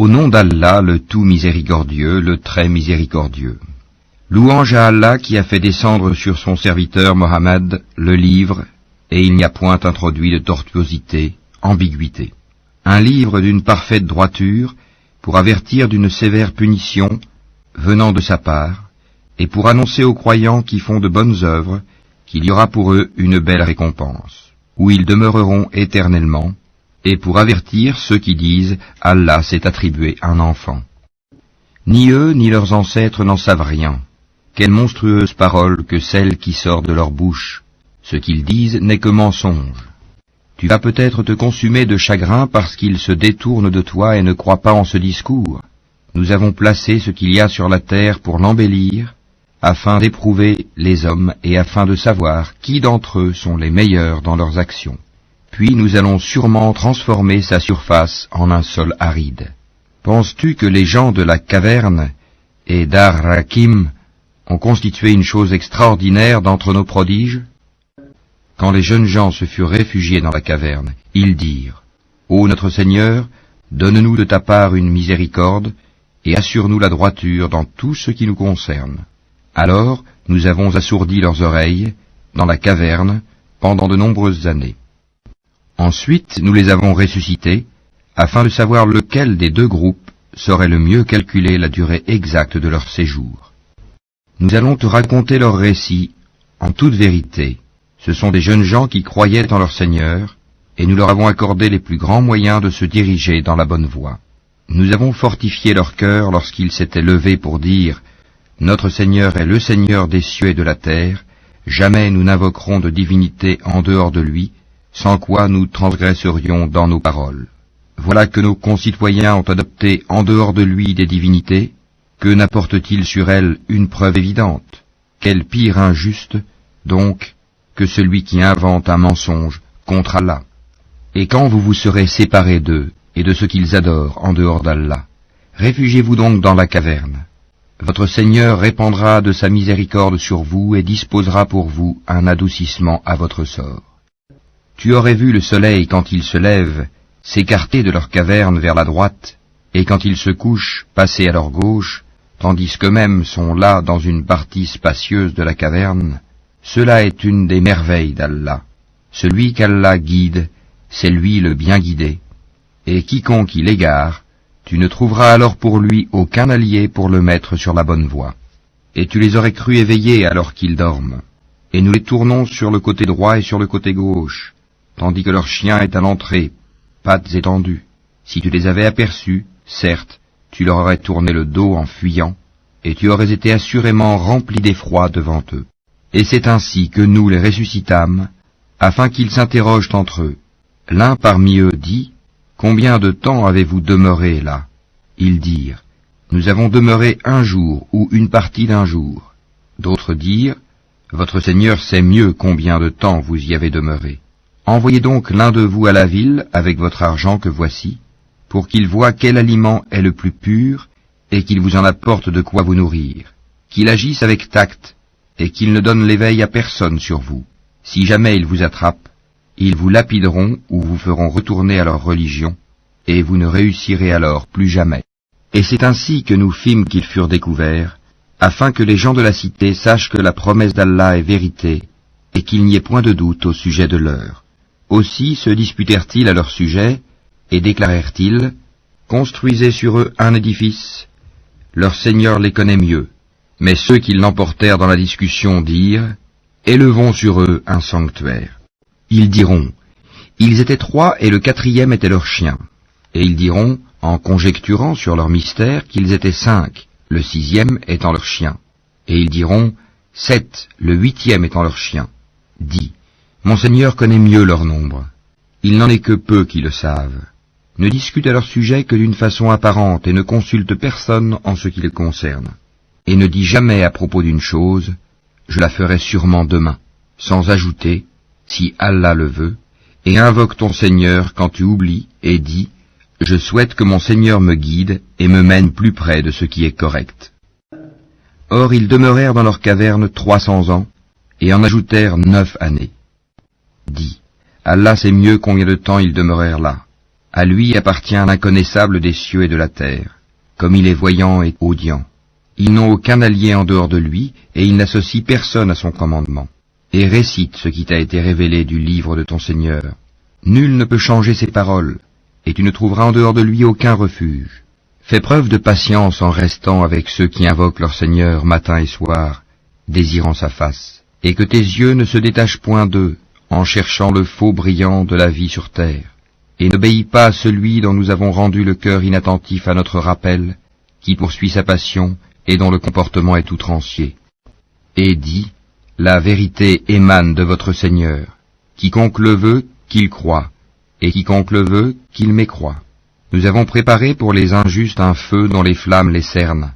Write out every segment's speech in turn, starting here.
Au nom d'Allah, le tout miséricordieux, le très miséricordieux. Louange à Allah qui a fait descendre sur son serviteur Mohammed le livre, et il n'y a point introduit de tortuosité, ambiguïté. Un livre d'une parfaite droiture, pour avertir d'une sévère punition, venant de sa part, et pour annoncer aux croyants qui font de bonnes œuvres, qu'il y aura pour eux une belle récompense, où ils demeureront éternellement, et pour avertir ceux qui disent « Allah s'est attribué un enfant ». Ni eux ni leurs ancêtres n'en savent rien. Quelle monstrueuse parole que celle qui sort de leur bouche. Ce qu'ils disent n'est que mensonge. Tu vas peut-être te consumer de chagrin parce qu'ils se détournent de toi et ne croient pas en ce discours. Nous avons placé ce qu'il y a sur la terre pour l'embellir, afin d'éprouver les hommes et afin de savoir qui d'entre eux sont les meilleurs dans leurs actions. Puis nous allons sûrement transformer sa surface en un sol aride. Penses-tu que les gens de la caverne et d'Ar-Rakim ont constitué une chose extraordinaire d'entre nos prodiges? Quand les jeunes gens se furent réfugiés dans la caverne, ils dirent « Ô notre Seigneur, donne-nous de ta part une miséricorde, et assure-nous la droiture dans tout ce qui nous concerne. » Alors nous avons assourdi leurs oreilles dans la caverne pendant de nombreuses années. Ensuite nous les avons ressuscités, afin de savoir lequel des deux groupes saurait le mieux calculer la durée exacte de leur séjour. Nous allons te raconter leur récit en toute vérité. Ce sont des jeunes gens qui croyaient en leur Seigneur, et nous leur avons accordé les plus grands moyens de se diriger dans la bonne voie. Nous avons fortifié leur cœur lorsqu'ils s'étaient levés pour dire « Notre Seigneur est le Seigneur des cieux et de la terre, jamais nous n'invoquerons de divinité en dehors de lui, sans quoi nous transgresserions dans nos paroles. Voilà que nos concitoyens ont adopté en dehors de lui des divinités, que n'apporte-t-il sur elles une preuve évidente? Quel pire injuste, donc, que celui qui invente un mensonge contre Allah. Et quand vous vous serez séparés d'eux et de ce qu'ils adorent en dehors d'Allah, réfugiez-vous donc dans la caverne. Votre Seigneur répandra de sa miséricorde sur vous et disposera pour vous un adoucissement à votre sort. Tu aurais vu le soleil quand il se lève s'écarter de leur caverne vers la droite, et quand il se couche passer à leur gauche, tandis qu'eux-mêmes sont là dans une partie spacieuse de la caverne. Cela est une des merveilles d'Allah. Celui qu'Allah guide, c'est lui le bien guidé. Et quiconque il égare, tu ne trouveras alors pour lui aucun allié pour le mettre sur la bonne voie. Et tu les aurais crus éveillés alors qu'ils dorment. Et nous les tournons sur le côté droit et sur le côté gauche, tandis que leur chien est à l'entrée, pattes étendues. Si tu les avais aperçus, certes, tu leur aurais tourné le dos en fuyant, et tu aurais été assurément rempli d'effroi devant eux. Et c'est ainsi que nous les ressuscitâmes, afin qu'ils s'interrogent entre eux. L'un parmi eux dit, « Combien de temps avez-vous demeuré là ?» Ils dirent, « Nous avons demeuré un jour ou une partie d'un jour. » D'autres dirent, « Votre Seigneur sait mieux combien de temps vous y avez demeuré. Envoyez donc l'un de vous à la ville avec votre argent que voici, pour qu'il voie quel aliment est le plus pur, et qu'il vous en apporte de quoi vous nourrir, qu'il agisse avec tact, et qu'il ne donne l'éveil à personne sur vous. Si jamais ils vous attrapent, ils vous lapideront ou vous feront retourner à leur religion, et vous ne réussirez alors plus jamais. » Et c'est ainsi que nous fîmes qu'ils furent découverts, afin que les gens de la cité sachent que la promesse d'Allah est vérité, et qu'il n'y ait point de doute au sujet de leur. Aussi se disputèrent-ils à leur sujet, et déclarèrent-ils, « Construisez sur eux un édifice, leur Seigneur les connaît mieux. » Mais ceux qui l'emportèrent dans la discussion dirent, « Élevons sur eux un sanctuaire. » Ils diront, « Ils étaient 3 et le 4e était leur chien. » Et ils diront, en conjecturant sur leur mystère, qu'ils étaient 5, le 6e étant leur chien. Et ils diront, 7, le 8e étant leur chien. Dis, mon Seigneur connaît mieux leur nombre. Il n'en est que peu qui le savent. Ne discute à leur sujet que d'une façon apparente et ne consulte personne en ce qui les concerne. Et ne dis jamais à propos d'une chose, je la ferai sûrement demain, sans ajouter, si Allah le veut, et invoque ton Seigneur quand tu oublies et dis, je souhaite que mon Seigneur me guide et me mène plus près de ce qui est correct. Or ils demeurèrent dans leur caverne 300 ans, et en ajoutèrent 9 années. Dis, Allah sait mieux combien de temps ils demeurèrent là. À lui appartient l'inconnaissable des cieux et de la terre, comme il est voyant et audient. Ils n'ont aucun allié en dehors de lui, et il n'associe personne à son commandement. Et récite ce qui t'a été révélé du livre de ton Seigneur. Nul ne peut changer ses paroles, et tu ne trouveras en dehors de lui aucun refuge. Fais preuve de patience en restant avec ceux qui invoquent leur Seigneur matin et soir, désirant sa face, et que tes yeux ne se détachent point d'eux, en cherchant le faux brillant de la vie sur terre. Et n'obéis pas à celui dont nous avons rendu le cœur inattentif à notre rappel, qui poursuit sa passion et dont le comportement est outrancier. Et dis, la vérité émane de votre Seigneur. Quiconque le veut, qu'il croie, et quiconque le veut, qu'il mécroie. Nous avons préparé pour les injustes un feu dont les flammes les cernent.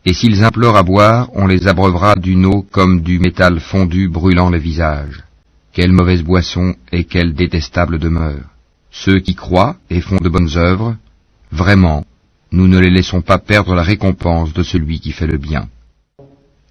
Et s'ils implorent à boire, on les abreuvera d'une eau comme du métal fondu brûlant le visage. Quelle mauvaise boisson et quelle détestable demeure. Ceux qui croient et font de bonnes œuvres, vraiment, nous ne les laissons pas perdre la récompense de celui qui fait le bien.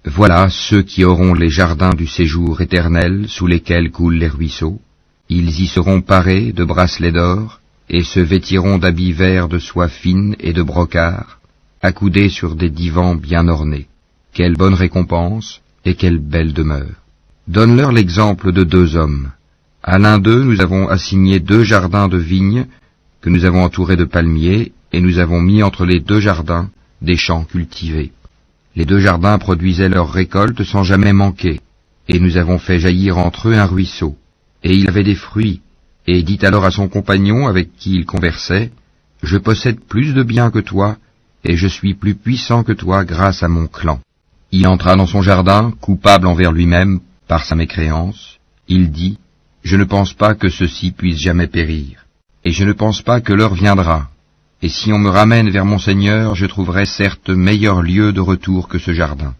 Voilà ceux qui auront les jardins du séjour éternel sous lesquels coulent les ruisseaux. Ils y seront parés de bracelets d'or et se vêtiront d'habits verts de soie fine et de brocart, accoudés sur des divans bien ornés. Quelle bonne récompense et quelle belle demeure. Donne-leur l'exemple de 2 hommes. À l'un d'eux, nous avons assigné 2 jardins de vignes que nous avons entourés de palmiers, et nous avons mis entre les 2 jardins des champs cultivés. Les 2 jardins produisaient leurs récoltes sans jamais manquer, et nous avons fait jaillir entre eux un ruisseau, et il avait des fruits, et dit alors à son compagnon avec qui il conversait, « Je possède plus de biens que toi, et je suis plus puissant que toi grâce à mon clan. » Il entra dans son jardin, coupable envers lui-même par sa mécréance. Il dit, « Je ne pense pas que ceci puisse jamais périr, et je ne pense pas que l'heure viendra. Et si on me ramène vers mon Seigneur, je trouverai certes meilleur lieu de retour que ce jardin. »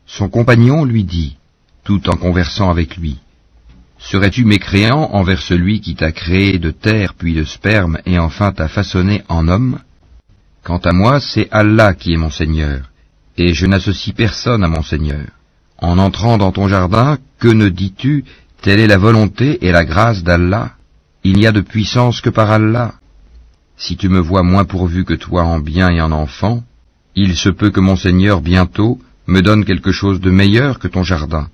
Son compagnon lui dit, tout en conversant avec lui, « Serais-tu mécréant envers celui qui t'a créé de terre puis de sperme et enfin t'a façonné en homme? Quant à moi, c'est Allah qui est mon Seigneur, et je n'associe personne à mon Seigneur. En entrant dans ton jardin, que ne dis-tu? Telle est la volonté et la grâce d'Allah. Il n'y a de puissance que par Allah. Si tu me vois moins pourvu que toi en biens et en enfants, il se peut que mon Seigneur bientôt me donne quelque chose de meilleur que ton jardin,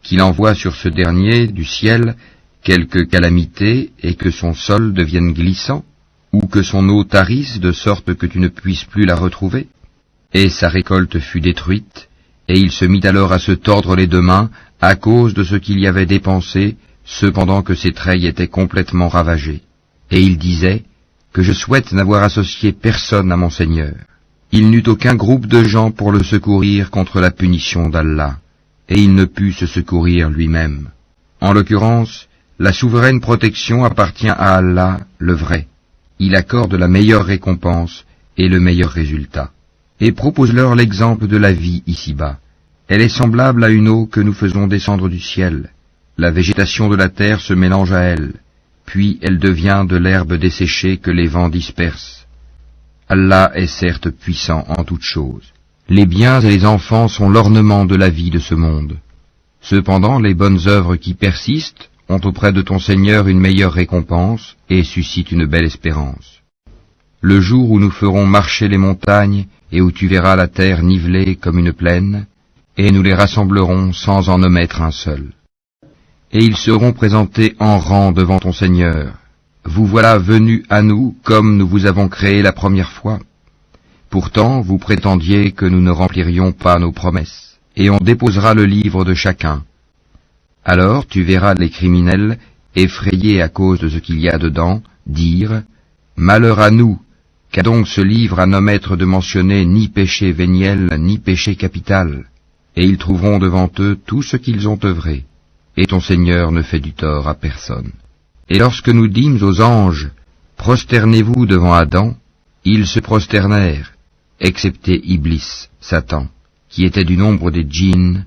qu'il envoie sur ce dernier du ciel quelque calamité et que son sol devienne glissant, ou que son eau tarisse de sorte que tu ne puisses plus la retrouver. » Et sa récolte fut détruite, et il se mit alors à se tordre les 2 mains à cause de ce qu'il y avait dépensé, cependant que ses treilles étaient complètement ravagées. Et il disait, « Que je souhaite n'avoir associé personne à mon Seigneur. » Il n'eut aucun groupe de gens pour le secourir contre la punition d'Allah, et il ne put se secourir lui-même. En l'occurrence, la souveraine protection appartient à Allah, le vrai. Il accorde la meilleure récompense et le meilleur résultat. Et propose-leur l'exemple de la vie ici-bas. Elle est semblable à une eau que nous faisons descendre du ciel. La végétation de la terre se mélange à elle, puis elle devient de l'herbe desséchée que les vents dispersent. Allah est certes puissant en toutes choses. Les biens et les enfants sont l'ornement de la vie de ce monde. Cependant, les bonnes œuvres qui persistent ont auprès de ton Seigneur une meilleure récompense et suscitent une belle espérance. Le jour où nous ferons marcher les montagnes et où tu verras la terre nivelée comme une plaine, et nous les rassemblerons sans en omettre un seul. Et ils seront présentés en rang devant ton Seigneur. Vous voilà venus à nous comme nous vous avons créé la première fois. Pourtant, vous prétendiez que nous ne remplirions pas nos promesses, et on déposera le livre de chacun. Alors tu verras les criminels, effrayés à cause de ce qu'il y a dedans, dire « Malheur à nous ! Qu'a donc ce livre à n'omettre de mentionner ni péché véniel, ni péché capital? Et ils trouveront devant eux tout ce qu'ils ont œuvré, et ton Seigneur ne fait du tort à personne. » Et lorsque nous dîmes aux anges, « Prosternez-vous devant Adam », ils se prosternèrent, excepté Iblis, Satan, qui était du nombre des djinns,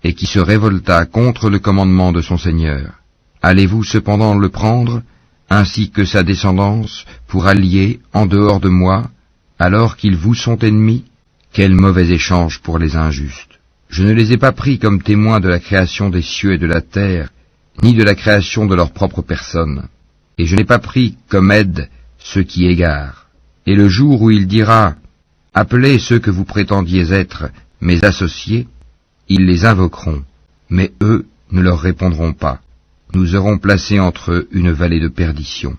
et qui se révolta contre le commandement de son Seigneur. Allez-vous cependant le prendre, ainsi que sa descendance, pour allier en dehors de moi, alors qu'ils vous sont ennemis? Quel mauvais échange pour les injustes! Je ne les ai pas pris comme témoins de la création des cieux et de la terre, ni de la création de leur propre personne, et je n'ai pas pris comme aide ceux qui égarent. Et le jour où il dira « Appelez ceux que vous prétendiez être mes associés », ils les invoqueront, mais eux ne leur répondront pas. Nous aurons placé entre eux une vallée de perdition.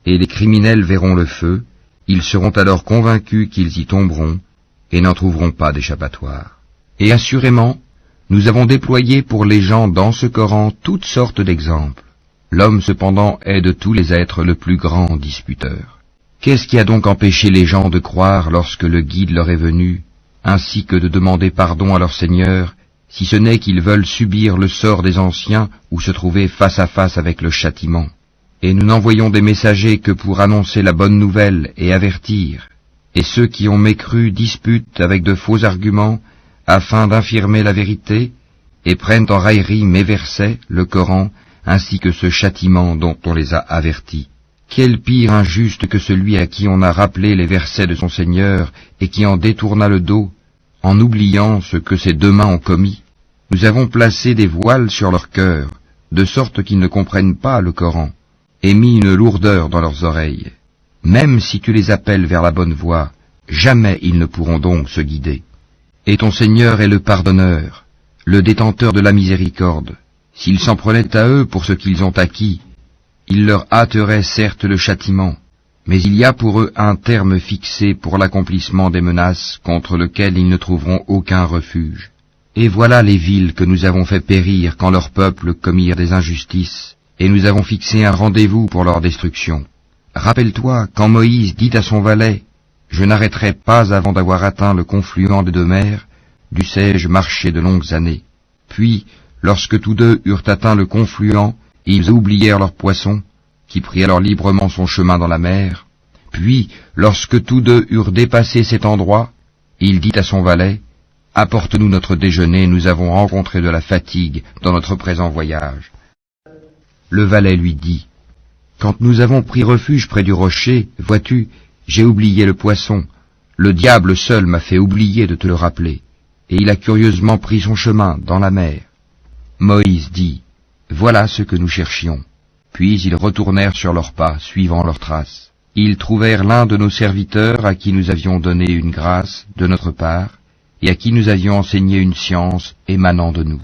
Et les criminels verront le feu, ils seront alors convaincus qu'ils y tomberont, et n'en trouveront pas d'échappatoire. Et assurément, nous avons déployé pour les gens dans ce Coran toutes sortes d'exemples. L'homme cependant est de tous les êtres le plus grand disputeur. Qu'est-ce qui a donc empêché les gens de croire lorsque le guide leur est venu, ainsi que de demander pardon à leur Seigneur, si ce n'est qu'ils veulent subir le sort des anciens ou se trouver face à face avec le châtiment? Et nous n'envoyons des messagers que pour annoncer la bonne nouvelle et avertir. Et ceux qui ont mécru disputent avec de faux arguments afin d'infirmer la vérité et prennent en raillerie mes versets, le Coran, ainsi que ce châtiment dont on les a avertis. Quel pire injuste que celui à qui on a rappelé les versets de son Seigneur et qui en détourna le dos, en oubliant ce que ses deux mains ont commis. Nous avons placé des voiles sur leur cœur, de sorte qu'ils ne comprennent pas le Coran, et mis une lourdeur dans leurs oreilles. Même si tu les appelles vers la bonne voie, jamais ils ne pourront donc se guider. Et ton Seigneur est le pardonneur, le détenteur de la miséricorde. S'ils s'en prenaient à eux pour ce qu'ils ont acquis, il leur hâterait certes le châtiment, mais il y a pour eux un terme fixé pour l'accomplissement des menaces contre lequel ils ne trouveront aucun refuge. Et voilà les villes que nous avons fait périr quand leurs peuples commirent des injustices, et nous avons fixé un rendez-vous pour leur destruction. Rappelle-toi quand Moïse dit à son valet « Je n'arrêterai pas avant d'avoir atteint le confluent des deux mers, dussé-je marcher de longues années. » Puis, lorsque tous deux eurent atteint le confluent, ils oublièrent leurs poissons, qui prit alors librement son chemin dans la mer. Puis, lorsque tous deux eurent dépassé cet endroit, il dit à son valet « Apporte-nous notre déjeuner, nous avons rencontré de la fatigue dans notre présent voyage. » Le valet lui dit « Quand nous avons pris refuge près du rocher, vois-tu, j'ai oublié le poisson. Le diable seul m'a fait oublier de te le rappeler, et il a curieusement pris son chemin dans la mer. » Moïse dit « Voilà ce que nous cherchions. » Puis ils retournèrent sur leurs pas, suivant leurs traces. Ils trouvèrent l'un de nos serviteurs à qui nous avions donné une grâce de notre part, et à qui nous avions enseigné une science émanant de nous.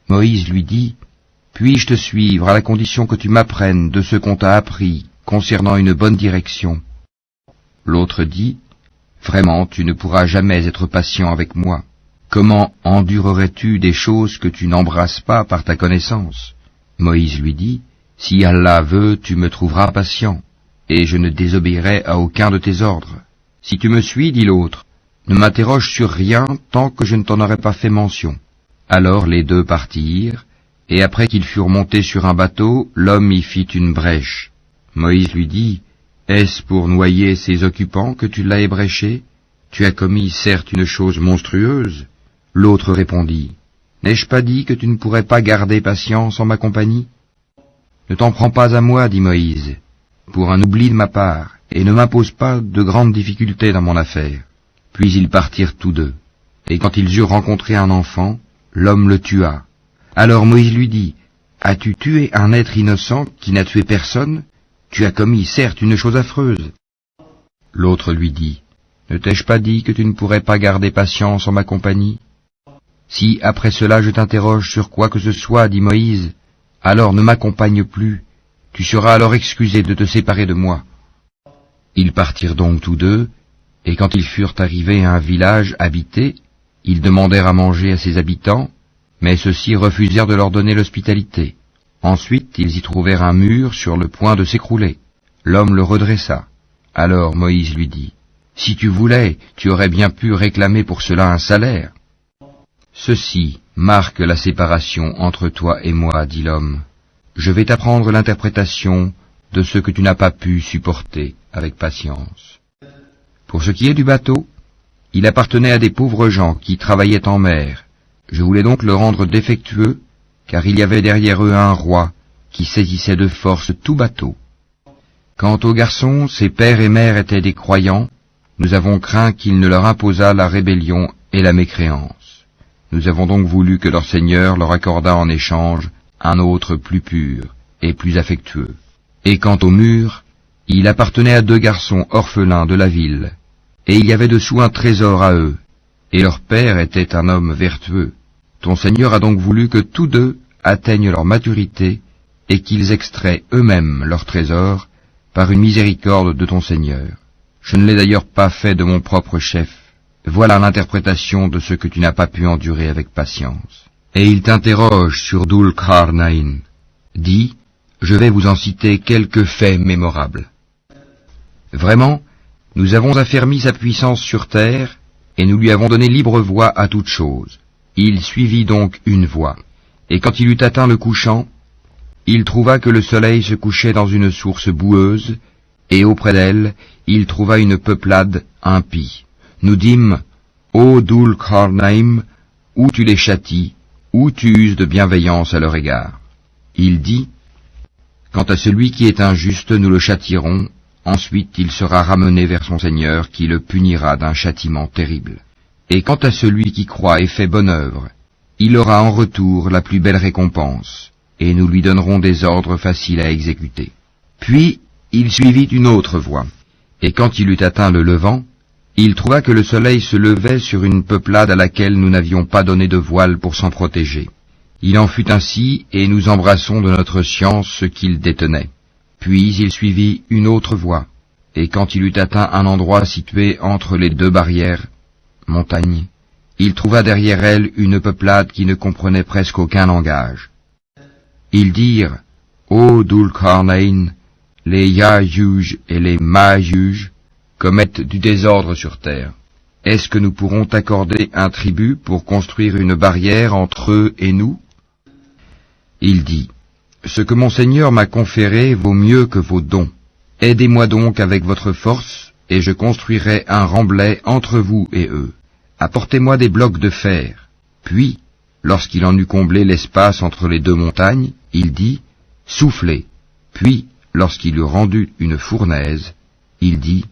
Moïse lui dit « Puis-je te suivre à la condition que tu m'apprennes de ce qu'on t'a appris concernant une bonne direction ?» L'autre dit « Vraiment, tu ne pourras jamais être patient avec moi. Comment endurerais-tu des choses que tu n'embrasses pas par ta connaissance ?» Moïse lui dit « Si Allah veut, tu me trouveras patient, et je ne désobéirai à aucun de tes ordres. Si tu me suis, dit l'autre, ne m'interroge sur rien tant que je ne t'en aurai pas fait mention. » Alors les deux partirent, et après qu'ils furent montés sur un bateau, l'homme y fit une brèche. Moïse lui dit « Est-ce pour noyer ces occupants que tu l'as ébréché? Tu as commis certes une chose monstrueuse. » L'autre répondit « N'ai-je pas dit que tu ne pourrais pas garder patience en ma compagnie? » « Ne t'en prends pas à moi, dit Moïse, pour un oubli de ma part, et ne m'impose pas de grandes difficultés dans mon affaire. » Puis ils partirent tous deux, et quand ils eurent rencontré un enfant, l'homme le tua. Alors Moïse lui dit « As-tu tué un être innocent qui n'a tué personne? Tu as commis certes une chose affreuse. » L'autre lui dit « Ne t'ai-je pas dit que tu ne pourrais pas garder patience en ma compagnie? Si après cela je t'interroge sur quoi que ce soit, dit Moïse, alors ne m'accompagne plus, tu seras alors excusé de te séparer de moi. » Ils partirent donc tous deux, et quand ils furent arrivés à un village habité, ils demandèrent à manger à ses habitants, mais ceux-ci refusèrent de leur donner l'hospitalité. Ensuite ils y trouvèrent un mur sur le point de s'écrouler. L'homme le redressa. Alors Moïse lui dit « Si tu voulais, tu aurais bien pu réclamer pour cela un salaire. » Ceci marque la séparation entre toi et moi, dit l'homme. Je vais t'apprendre l'interprétation de ce que tu n'as pas pu supporter avec patience. Pour ce qui est du bateau, il appartenait à des pauvres gens qui travaillaient en mer. Je voulais donc le rendre défectueux, car il y avait derrière eux un roi qui saisissait de force tout bateau. Quant aux garçons, ses pères et mères étaient des croyants. Nous avons craint qu'il ne leur imposât la rébellion et la mécréance. Nous avons donc voulu que leur Seigneur leur accordât en échange un autre plus pur et plus affectueux. Et quant au mur, Il appartenait à 2 garçons orphelins de la ville, et il y avait dessous un trésor à eux, et leur père était un homme vertueux. Ton Seigneur a donc voulu que tous 2 atteignent leur maturité, et qu'ils extraient eux-mêmes leur trésor, par une miséricorde de ton Seigneur. Je ne l'ai d'ailleurs pas fait de mon propre chef. Voilà l'interprétation de ce que tu n'as pas pu endurer avec patience. Et il t'interroge sur Dhul Qarnayn. Dis, je vais vous en citer quelques faits mémorables. Vraiment, nous avons affermi sa puissance sur terre, et nous lui avons donné libre voie à toute chose. Il suivit donc une voie, et quand il eut atteint le couchant, il trouva que le soleil se couchait dans une source boueuse, et auprès d'elle, il trouva une peuplade impie. Nous dîmes, ô Dhul Qarnayn, où tu les châties, où tu uses de bienveillance à leur égard. Il dit, quant à celui qui est injuste, nous le châtierons, ensuite il sera ramené vers son Seigneur, qui le punira d'un châtiment terrible. Et quant à celui qui croit et fait bonne œuvre, il aura en retour la plus belle récompense, et nous lui donnerons des ordres faciles à exécuter. Puis il suivit une autre voie, et quand il eut atteint le levant, il trouva que le soleil se levait sur une peuplade à laquelle nous n'avions pas donné de voile pour s'en protéger. Il en fut ainsi, et nous embrassons de notre science ce qu'il détenait. Puis il suivit une autre voie, et quand il eut atteint un endroit situé entre les 2 barrières, montagnes, il trouva derrière elle une peuplade qui ne comprenait presque aucun langage. Ils dirent, ô Dhul Qarnayn, les Ya'juj et les Ma'juj commettent du désordre sur terre. Est-ce que nous pourrons t'accorder un tribut pour construire une barrière entre eux et nous? Il dit, ce que mon Seigneur m'a conféré vaut mieux que vos dons. Aidez-moi donc avec votre force, et je construirai un remblai entre vous et eux. Apportez-moi des blocs de fer. Puis, lorsqu'il en eut comblé l'espace entre les 2 montagnes, il dit, soufflez. Puis, lorsqu'il eut rendu une fournaise, il dit,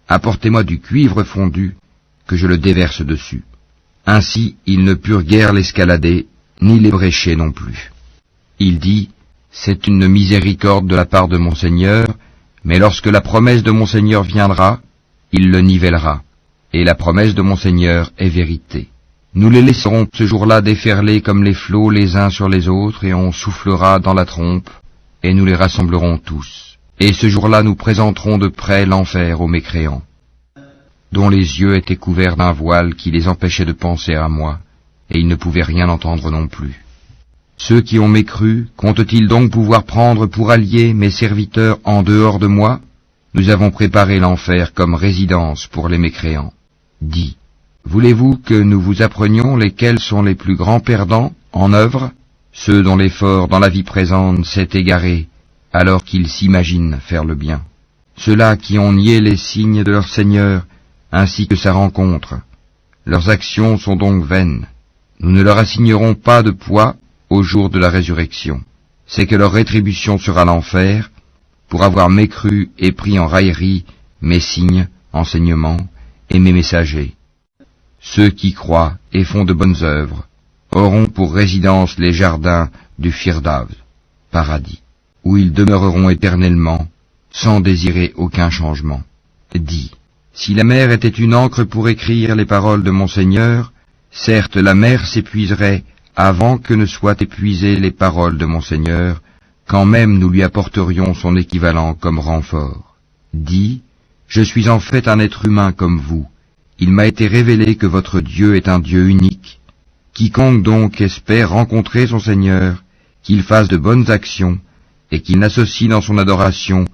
apportez-moi du cuivre fondu, que je le déverse dessus. Ainsi, ils ne purent guère l'escalader, ni l'ébrécher non plus. Il dit, c'est une miséricorde de la part de mon Seigneur, mais lorsque la promesse de mon Seigneur viendra, il le nivellera, et la promesse de mon Seigneur est vérité. Nous les laisserons ce jour-là déferler comme les flots les uns sur les autres, et on soufflera dans la trompe, et nous les rassemblerons tous. Et ce jour-là nous présenterons de près l'enfer aux mécréants, dont les yeux étaient couverts d'un voile qui les empêchait de penser à moi, et ils ne pouvaient rien entendre non plus. Ceux qui ont mécru, comptent-ils donc pouvoir prendre pour alliés mes serviteurs en dehors de moi? Nous avons préparé l'enfer comme résidence pour les mécréants. Dis, voulez-vous que nous vous apprenions lesquels sont les plus grands perdants en œuvre? Ceux dont l'effort dans la vie présente s'est égaré, alors qu'ils s'imaginent faire le bien. Ceux-là qui ont nié les signes de leur Seigneur, ainsi que sa rencontre. Leurs actions sont donc vaines. Nous ne leur assignerons pas de poids au jour de la résurrection. C'est que leur rétribution sera l'enfer, pour avoir mécru et pris en raillerie mes signes, enseignements et mes messagers. Ceux qui croient et font de bonnes œuvres auront pour résidence les jardins du Firdaus, paradis, où ils demeureront éternellement, sans désirer aucun changement. Dis, si la mer était une encre pour écrire les paroles de mon Seigneur, certes la mer s'épuiserait avant que ne soient épuisées les paroles de mon Seigneur, quand même nous lui apporterions son équivalent comme renfort. Dis, je suis en fait un être humain comme vous. Il m'a été révélé que votre Dieu est un Dieu unique. Quiconque donc espère rencontrer son Seigneur, qu'il fasse de bonnes actions, et qu'il n'associe dans son adoration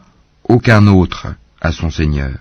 aucun autre à son Seigneur.